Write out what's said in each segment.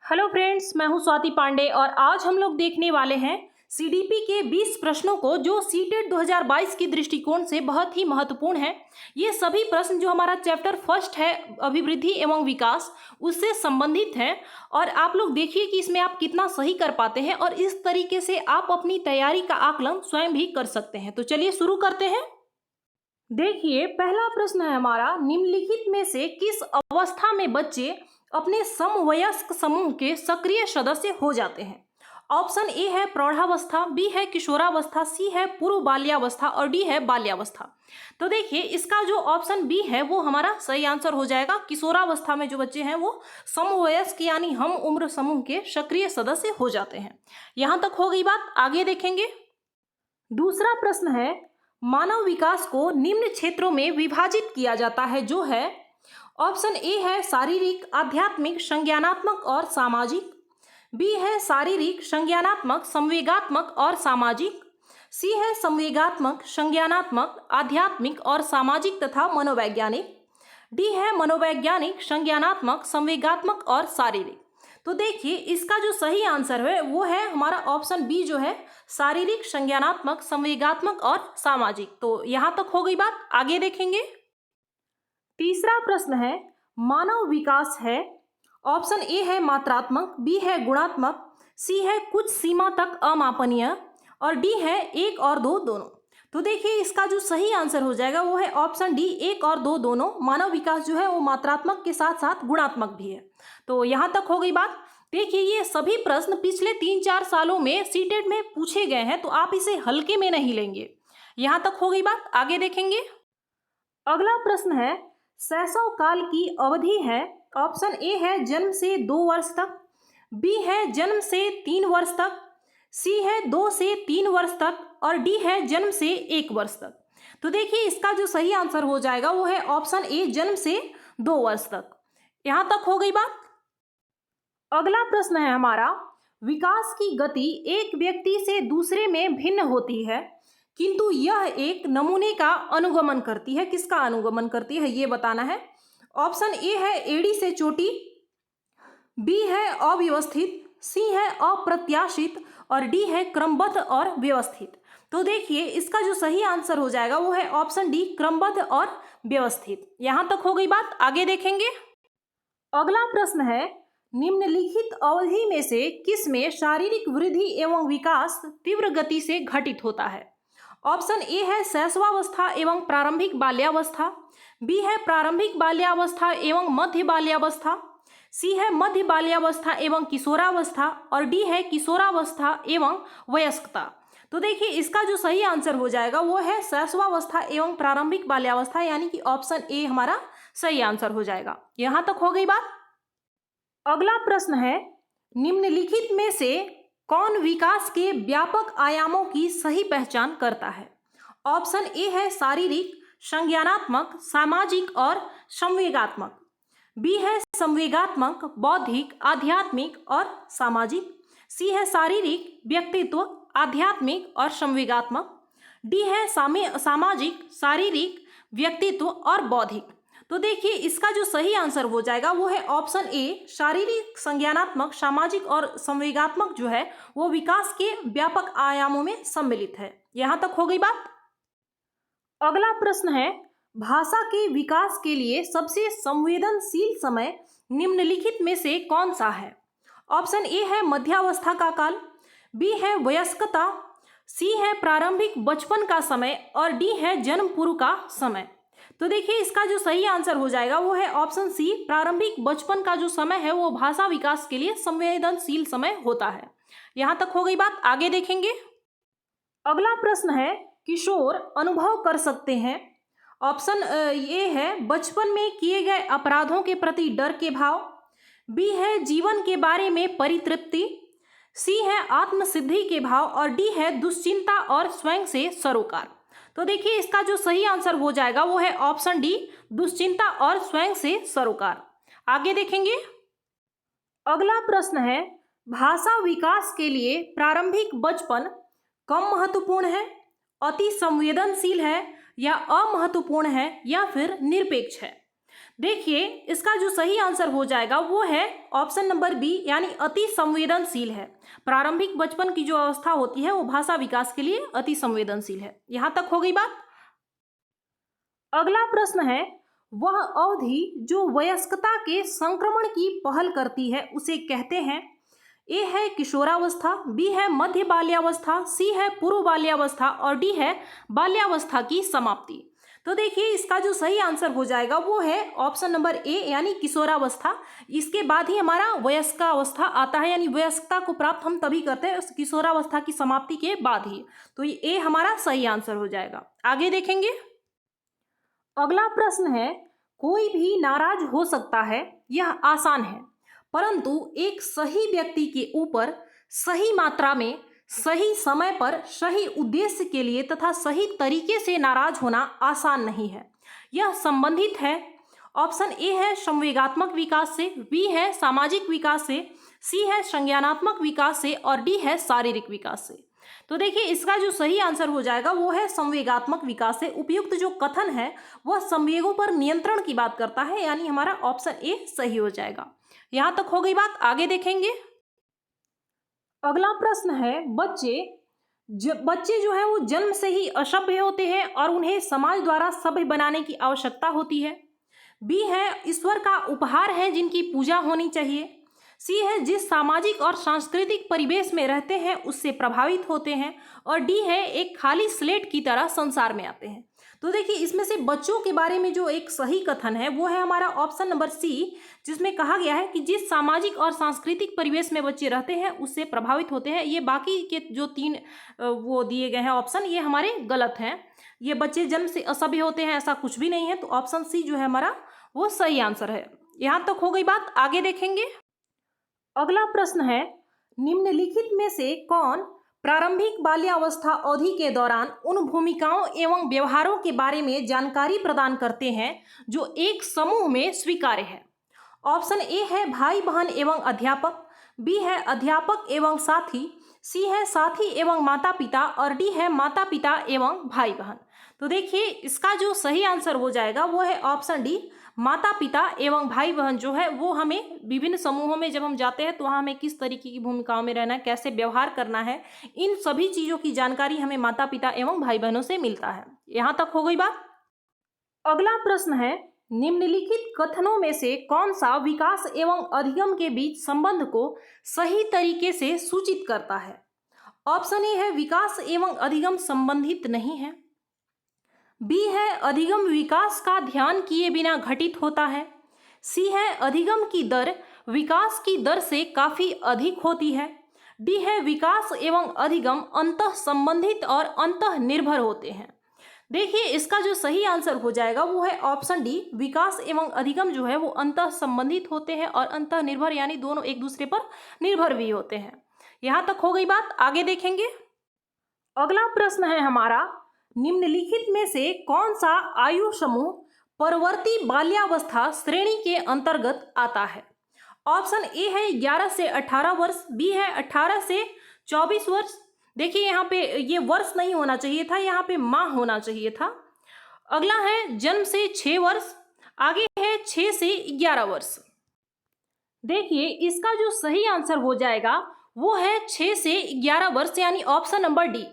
Hello friends, मैं हूं स्वाति पांडे और आज हम लोग देखने वाले हैं सीडीपी के 20 प्रश्नों को जो सीटेट 2022 की दृष्टिकोण से बहुत ही महत्वपूर्ण है। ये सभी प्रश्न जो हमारा चैप्टर फर्स्ट है अभिवृद्धि एवं विकास उससे संबंधित हैं और आप लोग देखिए कि इसमें आप कितना सही कर पाते हैं और इस तरीके से आप अपनी तैयारी का आकलन स्वयं भी कर सकते हैं। तो चलिए शुरू करते हैं। देखिए, पहला प्रश्न है हमारा, निम्नलिखित में से किस अवस्था में बच्चे अपने समवयस्क समूह के सक्रिय सदस्य हो जाते हैं? ऑप्शन ए है प्रौढ़ावस्था, बी है किशोरावस्था, सी है पूर्व बाल्यावस्था और डी है बाल्यावस्था। तो देखिए, इसका जो ऑप्शन बी है वो हमारा सही आंसर हो जाएगा। किशोरावस्था में जो बच्चे हैं वो समवयस्क यानी हम उम्र समूह के सक्रिय सदस्य हो जाते हैं। यहाँ तक हो गई बात, आगे देखेंगे। दूसरा प्रश्न है, मानव विकास को निम्न क्षेत्रों में विभाजित किया जाता है, जो है ऑप्शन ए है शारीरिक, आध्यात्मिक, संज्ञानात्मक और सामाजिक, बी है शारीरिक, संज्ञानात्मक, संवेगात्मक और सामाजिक, सी है संवेगात्मक, संज्ञानात्मक, आध्यात्मिक और सामाजिक तथा मनोवैज्ञानिक, डी है मनोवैज्ञानिक, संज्ञानात्मक, संवेगात्मक और शारीरिक। तो देखिए, इसका जो सही आंसर है वो है हमारा ऑप्शन बी जो है शारीरिक, संज्ञानात्मक, संवेगात्मक और सामाजिक। तो यहाँ तक हो गई बात, आगे देखेंगे। तीसरा प्रश्न है, मानव विकास है, ऑप्शन ए है मात्रात्मक, बी है गुणात्मक, सी है कुछ सीमा तक अमापनीय और डी है एक और दो दोनों। तो देखिए, इसका जो सही आंसर हो जाएगा वो है ऑप्शन डी, एक और दो दोनों। मानव विकास जो है वो मात्रात्मक के साथ साथ गुणात्मक भी है। तो यहाँ तक हो गई बात। देखिए, ये सभी प्रश्न पिछले 3-4 सालों में सीटेट में पूछे गए हैं, तो आप इसे हल्के में नहीं लेंगे। यहाँ तक हो गई बात, आगे देखेंगे। अगला प्रश्न है, शैशव काल की अवधि है, ऑप्शन ए है जन्म से 2 वर्ष तक, बी है जन्म से 3 वर्ष तक, सी है 2 से 3 वर्ष तक और डी है जन्म से 1 वर्ष तक। तो देखिए, इसका जो सही आंसर हो जाएगा वो है ऑप्शन ए, जन्म से 2 वर्ष तक। यहाँ तक हो गई बात। अगला प्रश्न है हमारा, विकास की गति एक व्यक्ति से दूसरे में भिन्न होती है किंतु यह एक नमूने का अनुगमन करती है। किसका अनुगमन करती है ये बताना है। ऑप्शन ए है एड़ी से चोटी, बी है अव्यवस्थित, सी है अप्रत्याशित और डी है क्रमबद्ध और व्यवस्थित। तो देखिए, इसका जो सही आंसर हो जाएगा वो है ऑप्शन डी, क्रमबद्ध और व्यवस्थित। यहां तक हो गई बात, आगे देखेंगे। अगला प्रश्न है, निम्नलिखित अवधि में से किसमें शारीरिक वृद्धि एवं विकास तीव्र गति से घटित होता है? ऑप्शन ए है शैशवावस्था एवं प्रारंभिक बाल्यावस्था, बी है प्रारंभिक बाल्यावस्था एवं मध्य बाल्यावस्था, सी है मध्य बाल्यावस्था एवं किशोरावस्था और डी है किशोरावस्था एवं वयस्कता। तो देखिए, इसका जो सही आंसर हो जाएगा वो है शैशवावस्था एवं प्रारंभिक बाल्यावस्था, यानी कि ऑप्शन ए हमारा सही आंसर हो जाएगा। यहां तक हो गई बात। अगला प्रश्न है, निम्नलिखित में से कौन विकास के व्यापक आयामों की सही पहचान करता है? ऑप्शन ए है शारीरिक, संज्ञानात्मक, सामाजिक और संवेगात्मक, बी है संवेगात्मक, बौद्धिक, आध्यात्मिक और सामाजिक, सी है शारीरिक, व्यक्तित्व, आध्यात्मिक और संवेगात्मक, डी है सामाजिक, शारीरिक, व्यक्तित्व और बौद्धिक। तो देखिए, इसका जो सही आंसर हो जाएगा वो है ऑप्शन ए, शारीरिक, संज्ञानात्मक, सामाजिक और संवेगात्मक जो है वो विकास के व्यापक आयामों में सम्मिलित है। यहां तक हो गई बात। अगला प्रश्न है, भाषा के विकास के लिए सबसे संवेदनशील समय निम्नलिखित में से कौन सा है? ऑप्शन ए है मध्यावस्था का काल, बी है वयस्कता, सी है प्रारंभिक बचपन का समय और डी है जन्म पूर्व का समय। तो देखिए, इसका जो सही आंसर हो जाएगा वो है ऑप्शन सी, प्रारंभिक बचपन का जो समय है वो भाषा विकास के लिए संवेदनशील समय होता है। यहां तक हो गई बात, आगे देखेंगे। अगला प्रश्न है, किशोर अनुभव कर सकते हैं, ऑप्शन ए है बचपन में किए गए अपराधों के प्रति डर के भाव, बी है जीवन के बारे में परितृप्ति, सी है आत्मसिद्धि के भाव और डी है दुश्चिंता और स्वयं से सरोकार। तो देखिए, इसका जो सही आंसर हो जाएगा वो है ऑप्शन डी, दुश्चिंता और स्वयं से सरोकार। आगे देखेंगे। अगला प्रश्न है, भाषा विकास के लिए प्रारंभिक बचपन कम महत्वपूर्ण है, अति संवेदनशील है या अमहत्वपूर्ण है या फिर निरपेक्ष है? देखिए इसका जो सही आंसर हो जाएगा वो है ऑप्शन नंबर बी, यानी अति संवेदनशील है। प्रारंभिक बचपन की जो अवस्था होती है वो भाषा विकास के लिए अति संवेदनशील है। यहां तक हो गई बात। अगला प्रश्न है, वह अवधि जो वयस्कता के संक्रमण की पहल करती है उसे कहते हैं। ए है किशोरावस्था, बी है मध्य बाल्यावस्था, सी है पूर्व बाल्यावस्था और डी है बाल्यावस्था की समाप्ति। तो देखिए इसका जो सही आंसर हो जाएगा वो है ऑप्शन नंबर ए, यानी किशोरावस्था। इसके बाद ही हमारा वयस्कावस्था आता है, यानी वयस्कता को प्राप्त हम तभी करते हैं किशोरावस्था की समाप्ति के बाद ही। तो ये ए हमारा सही आंसर हो जाएगा। आगे देखेंगे। अगला प्रश्न है, कोई भी नाराज हो सकता है, यह आसान है, परंतु एक सही व्यक्ति के ऊपर सही मात्रा में, सही समय पर, सही उद्देश्य के लिए तथा सही तरीके से नाराज होना आसान नहीं है। यह संबंधित है। ऑप्शन ए है संवेगात्मक विकास से, बी है सामाजिक विकास से, सी है संज्ञानात्मक विकास से और डी है शारीरिक विकास से। तो देखिए इसका जो सही आंसर हो जाएगा वो है संवेगात्मक विकास से। उपयुक्त जो कथन है वह संवेगों पर नियंत्रण की बात करता है, यानी हमारा ऑप्शन ए सही हो जाएगा। यहां तक हो गई बात। आगे देखेंगे। अगला प्रश्न है, बच्चे जो है वो जन्म से ही असभ्य होते हैं और उन्हें समाज द्वारा सभ्य बनाने की आवश्यकता होती है। बी है ईश्वर का उपहार है जिनकी पूजा होनी चाहिए। सी है जिस सामाजिक और सांस्कृतिक परिवेश में रहते हैं उससे प्रभावित होते हैं और डी है एक खाली स्लेट की तरह संसार में आते हैं। तो देखिए इसमें से बच्चों के बारे में जो एक सही कथन है वो है हमारा ऑप्शन नंबर सी, जिसमें कहा गया है कि जिस सामाजिक और सांस्कृतिक परिवेश में बच्चे रहते हैं उससे प्रभावित होते हैं। ये बाकी के जो तीन वो दिए गए हैं ऑप्शन, ये हमारे गलत हैं। ये बच्चे जन्म से असभ्य होते हैं ऐसा कुछ भी नहीं है। तो ऑप्शन सी जो है हमारा वो सही आंसर है। यहाँ तक हो गई बात। आगे देखेंगे। अगला प्रश्न है, निम्नलिखित में से कौन प्रारंभिक बाल्यावस्था अवधि के दौरान उन भूमिकाओं एवं व्यवहारों के बारे में जानकारी प्रदान करते हैं जो एक समूह में स्वीकार्य है। ऑप्शन ए है भाई बहन एवं अध्यापक, बी है अध्यापक एवं साथी, सी है साथी एवं माता पिता और डी है माता पिता एवं भाई बहन। तो देखिए इसका जो सही आंसर हो जाएगा वो है ऑप्शन डी, माता पिता एवं भाई बहन जो है वो हमें विभिन्न समूहों में जब हम जाते हैं तो वहाँ हमें किस तरीके की भूमिकाओं में रहना है, कैसे व्यवहार करना है, इन सभी चीज़ों की जानकारी हमें माता पिता एवं भाई बहनों से मिलता है। यहाँ तक हो गई बात। अगला प्रश्न है, निम्नलिखित कथनों में से कौन सा विकास एवं अधिगम के बीच संबंध को सही तरीके से सूचित करता है। ऑप्शन ए है विकास एवं अधिगम संबंधित नहीं है, बी है अधिगम विकास का ध्यान किए बिना घटित होता है, सी है अधिगम की दर विकास की दर से काफी अधिक होती है, डी है विकास एवं अधिगम अंतः संबंधित और अंतः निर्भर होते हैं। देखिए इसका जो सही आंसर हो जाएगा वो है ऑप्शन डी, विकास एवं अधिगम जो है वो अंतः संबंधित होते हैं और अंतः निर्भर, यानी दोनों एक दूसरे पर निर्भर भी होते हैं। यहाँ तक हो गई बात। आगे देखेंगे। अगला प्रश्न है हमारा, निम्नलिखित में से कौन सा आयु समूह परवर्ती बाल्यावस्था श्रेणी के अंतर्गत आता है। ऑप्शन ए है 11 से 18 वर्ष, बी है 18 से 24 वर्ष। देखिए यहाँ पे ये वर्ष नहीं होना चाहिए था, यहाँ पे माह होना चाहिए था। अगला है जन्म से 6 वर्ष, आगे है 6 से 11 वर्ष। देखिए इसका जो सही आंसर हो जाएगा वो है 6 से 11 वर्ष, यानी ऑप्शन नंबर डी।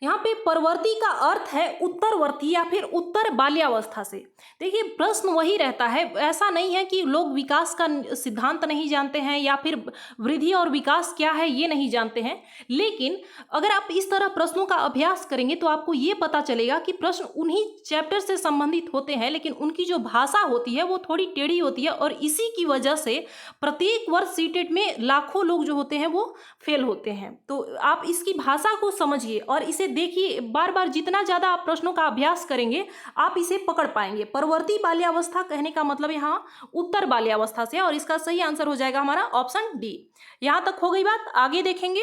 यहाँ पे परवर्ती का अर्थ है उत्तरवर्ती या फिर उत्तर बाल्यावस्था से। देखिए प्रश्न वही रहता है, ऐसा नहीं है कि लोग विकास का सिद्धांत नहीं जानते हैं या फिर वृद्धि और विकास क्या है ये नहीं जानते हैं, लेकिन अगर आप इस तरह प्रश्नों का अभ्यास करेंगे तो आपको ये पता चलेगा कि प्रश्न उन्हीं चैप्टर से संबंधित होते हैं, लेकिन उनकी जो भाषा होती है वो थोड़ी टेढ़ी होती है और इसी की वजह से प्रत्येक वर्ष सीटेट में लाखों लोग जो होते हैं वो फेल होते हैं। तो आप इसकी भाषा को समझिए और इसे देखिए, बार बार जितना ज्यादा आप प्रश्नों का अभ्यास करेंगे आप इसे पकड़ पाएंगे। परवर्ती बाल्यावस्था कहने का मतलब यहाँ उत्तर बाल्यावस्था से, और इसका सही आंसर हो जाएगा हमारा ऑप्शन डी। यहां तक हो गई बात। आगे देखेंगे।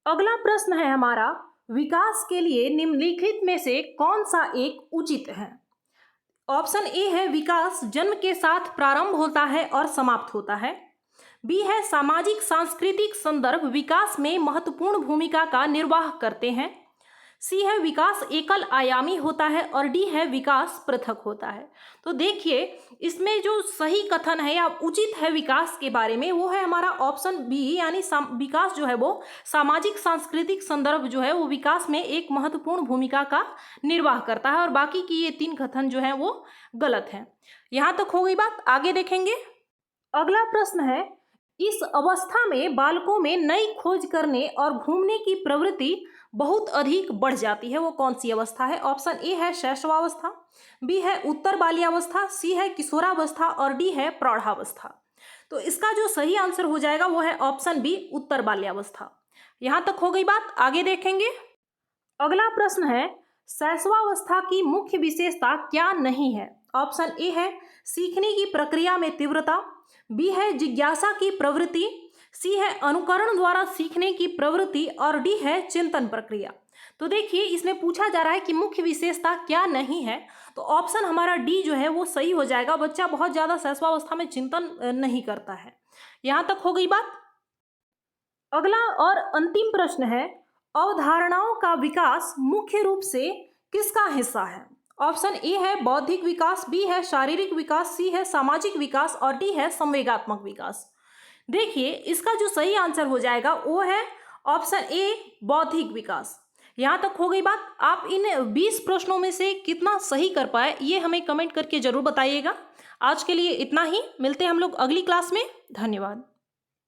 अगला प्रश्न है हमारा, विकास के लिए निम्नलिखित में से कौन सा एक उचित है। ऑप्शन ए है विकास जन्म के साथ प्रारंभ होता है और समाप्त होता है, बी है सामाजिक सांस्कृतिक संदर्भ विकास में महत्वपूर्ण भूमिका का निर्वाह करते हैं, सी है विकास एकल आयामी होता है और डी है विकास पृथक होता है। तो देखिए इसमें जो सही कथन है या उचित है विकास के बारे में वो है हमारा ऑप्शन बी, यानी विकास जो है वो सामाजिक सांस्कृतिक संदर्भ जो है वो विकास में एक महत्वपूर्ण भूमिका का निर्वाह करता है, और बाकी की ये 3 कथन जो है वो गलत हैं। यहाँ तक हो गई बात, आगे देखेंगे। अगला प्रश्न है, इस अवस्था में बालकों में नई खोज करने और घूमने की प्रवृत्ति बहुत अधिक बढ़ जाती है, वो कौन सी अवस्था है? ऑप्शन ए है शैशवावस्था, बी है उत्तर बाल्यावस्था, सी है किशोरावस्था और डी है प्रौढ़ावस्था। तो इसका जो सही आंसर हो जाएगा वो है ऑप्शन बी, उत्तर बाल्यावस्था। यहां तक हो गई बात, आगे देखेंगे। अगला प्रश्न है, शैशवावस्था की मुख्य विशेषता क्या नहीं है? ऑप्शन ए है सीखने की प्रक्रिया में तीव्रता, बी है जिज्ञासा की प्रवृत्ति, सी है अनुकरण द्वारा सीखने की प्रवृत्ति और डी है चिंतन प्रक्रिया। तो देखिए इसमें पूछा जा रहा है कि मुख्य विशेषता क्या नहीं है, तो ऑप्शन हमारा डी जो है वो सही हो जाएगा। बच्चा बहुत ज्यादा शैशवावस्था में चिंतन नहीं करता है। यहां तक हो गई बात। अगला और अंतिम प्रश्न है, अवधारणाओं का विकास मुख्य रूप से किसका हिस्सा है? ऑप्शन ए है बौद्धिक विकास, बी है शारीरिक विकास, सी है सामाजिक विकास और डी है संवेगात्मक विकास। देखिए इसका जो सही आंसर हो जाएगा वो है ऑप्शन ए, बौद्धिक विकास। यहाँ तक हो गई बात। आप इन 20 प्रश्नों में से कितना सही कर पाए ये हमें कमेंट करके जरूर बताइएगा। आज के लिए इतना ही, मिलते हैं हम लोग अगली क्लास में। धन्यवाद।